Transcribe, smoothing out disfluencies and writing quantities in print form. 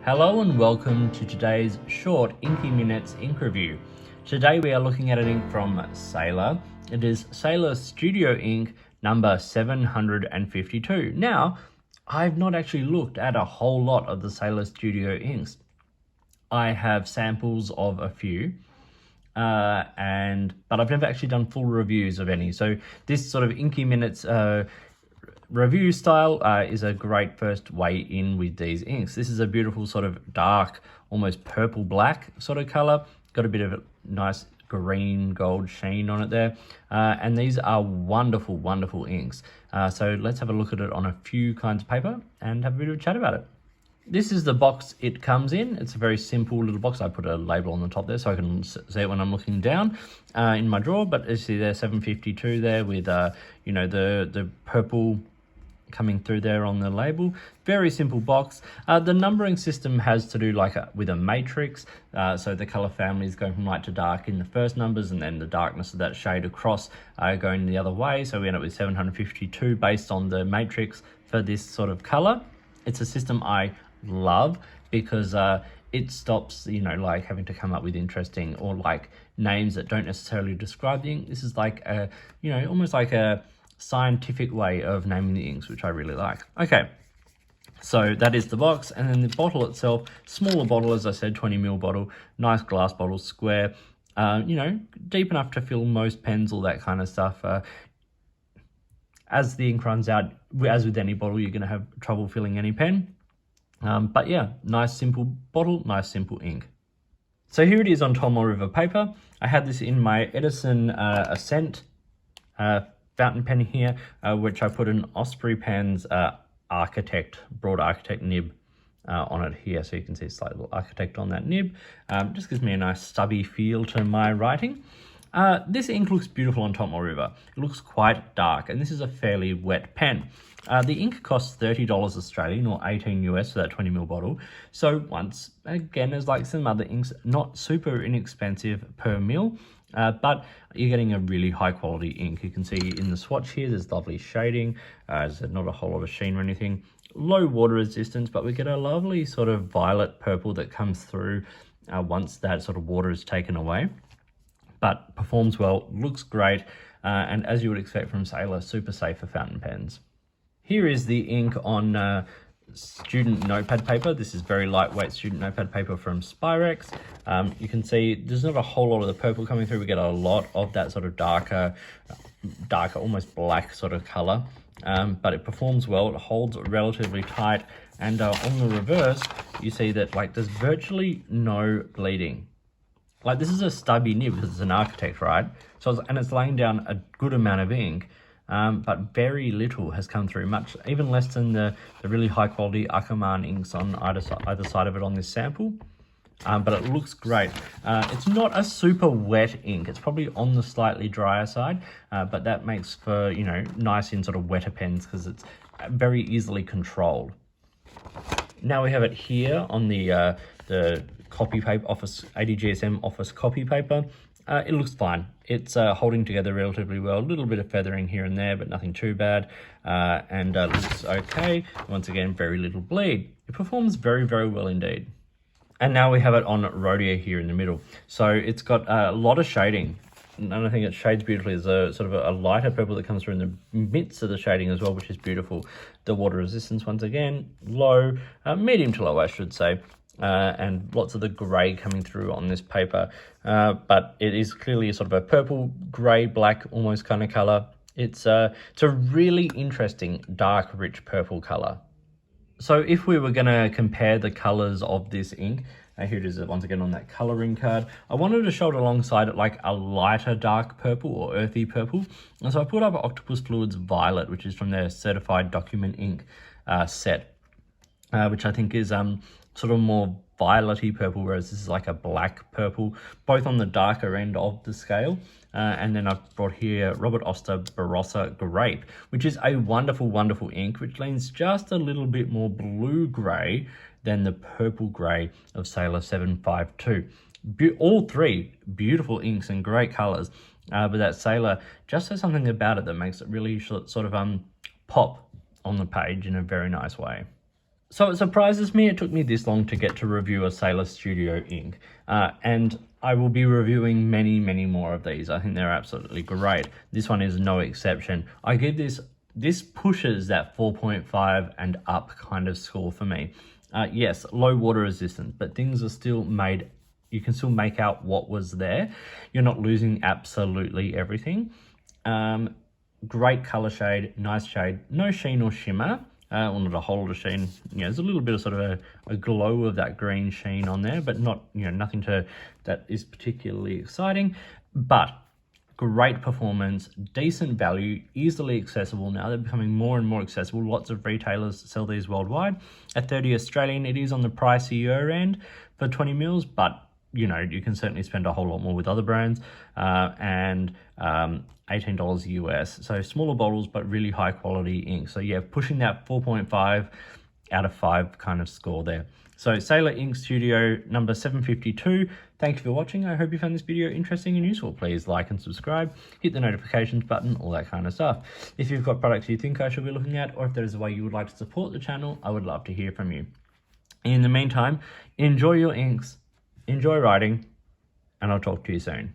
Hello and welcome to today's short Inky Minutes ink review. Today we are looking at an ink from Sailor. It is Sailor Studio ink number 752. Now, I've not actually looked at a whole lot of the Sailor Studio inks. I have samples of a few, but I've never actually done full reviews of any. So this sort of Inky Minutes review style is a great first way in with these inks. This is a beautiful sort of dark, almost purple black sort of color. Got a bit of a nice green gold sheen on it there. And these are wonderful, wonderful inks. So let's have a look at it on a few kinds of paper and have a bit of a chat about it. This is the box it comes in. It's a very simple little box. I put a label on the top there so I can see it when I'm looking down in my drawer. But you see there, 752 there with, you know, the purple coming through there on the label. Very simple box. The numbering system has to do with a matrix. So the color family is going from light to dark in the first numbers, and then the darkness of that shade across going the other way. So we end up with 752 based on the matrix for this sort of color. It's a system I love because it stops, you know, like having to come up with interesting or like names that don't necessarily describe the ink. This is like a, you know, almost like a scientific way of naming the inks, which I really like. Okay, so that is the box, and then the bottle itself, smaller bottle, as I said, 20ml bottle, nice glass bottle, square, you know, deep enough to fill most pens, all that kind of stuff. As the ink runs out, as with any bottle, you're going to have trouble filling any pen. But yeah, nice simple bottle, nice simple ink. So here it is on Tomoe River paper. I had this in my Edison Ascent fountain pen here, which I put an Osprey Pens broad architect nib on it here, so you can see a slight little architect on that nib. Just gives me a nice stubby feel to my writing. This ink looks beautiful on Tomoe River. It looks quite dark, and this is a fairly wet pen. The ink costs $30 Australian or 18 US for that 20ml bottle. So once again, as like some other inks, not super inexpensive per mil. But you're getting a really high quality ink. You can see in the swatch here, there's lovely shading. There's not a whole lot of sheen or anything. Low water resistance, but we get a lovely sort of violet purple that comes through once that sort of water is taken away. But performs well, looks great, and as you would expect from Sailor, super safe for fountain pens. Here is the ink on student notepad paper. This is very lightweight student notepad paper from Spyrex. You can see there's not a whole lot of the purple coming through. We get a lot of that sort of darker, almost black sort of color. But it performs well. It holds relatively tight, and on the reverse, you see that like there's virtually no bleeding. Like this is a stubby nib because it's an architect, right? So it's laying down a good amount of ink. But very little has come through, even less than the really high quality Akuman inks on either side of it on this sample. But it looks great. It's not a super wet ink. It's probably on the slightly drier side, but that makes for, you know, nice in sort of wetter pens because it's very easily controlled. Now we have it here on the copy paper, Office 80 GSM Office copy paper. It looks fine. It's holding together relatively well. A little bit of feathering here and there, but nothing too bad. And looks okay. Once again, very little bleed. It performs very, very well indeed. And now we have it on Rhodia here in the middle. So it's got a lot of shading. And I think it shades beautifully. There's a sort of a lighter purple that comes through in the midst of the shading as well, which is beautiful. The water resistance, once again, low, medium to low, I should say. And lots of the grey coming through on this paper. But it is clearly a sort of a purple, grey, black, almost kind of colour. It's a really interesting, dark, rich purple colour. So if we were going to compare the colours of this ink, here it is once again on that colouring card, I wanted to show it alongside it like a lighter dark purple or earthy purple. And so I put up Octopus Fluids Violet, which is from their Certified Document Ink set, which I think is sort of more violet-y purple, whereas this is like a black purple, both on the darker end of the scale. And then I've brought here Robert Oster Barossa Grape, which is a wonderful, wonderful ink, which leans just a little bit more blue-grey than the purple-grey of Sailor 752. All three beautiful inks and great colours, but that Sailor just has something about it that makes it really sort of pop on the page in a very nice way. So it surprises me it took me this long to get to review a Sailor Studio ink. And I will be reviewing many, many more of these. I think they're absolutely great. This one is no exception. I give this pushes that 4.5 and up kind of score for me. Yes, low water resistance, but things are still made, you can still make out what was there. You're not losing absolutely everything. Great color shade, nice shade, no sheen or shimmer. Well, not a whole lot of sheen. There's a little bit of sort of a glow of that green sheen on there, but not, nothing that is particularly exciting. But great performance, decent value, easily accessible now. They're becoming more and more accessible. Lots of retailers sell these worldwide. At 30 Australian, it is on the pricier end for 20 mils, but you can certainly spend a whole lot more with other brands. And $18 US. So smaller bottles, but really high quality ink. So yeah, pushing that 4.5 out of 5 kind of score there. So Sailor Ink Studio number 752. Thank you for watching. I hope you found this video interesting and useful. Please like and subscribe, hit the notifications button, all that kind of stuff. If you've got products you think I should be looking at, or if there's a way you would like to support the channel, I would love to hear from you. In the meantime, enjoy your inks, enjoy writing, and I'll talk to you soon.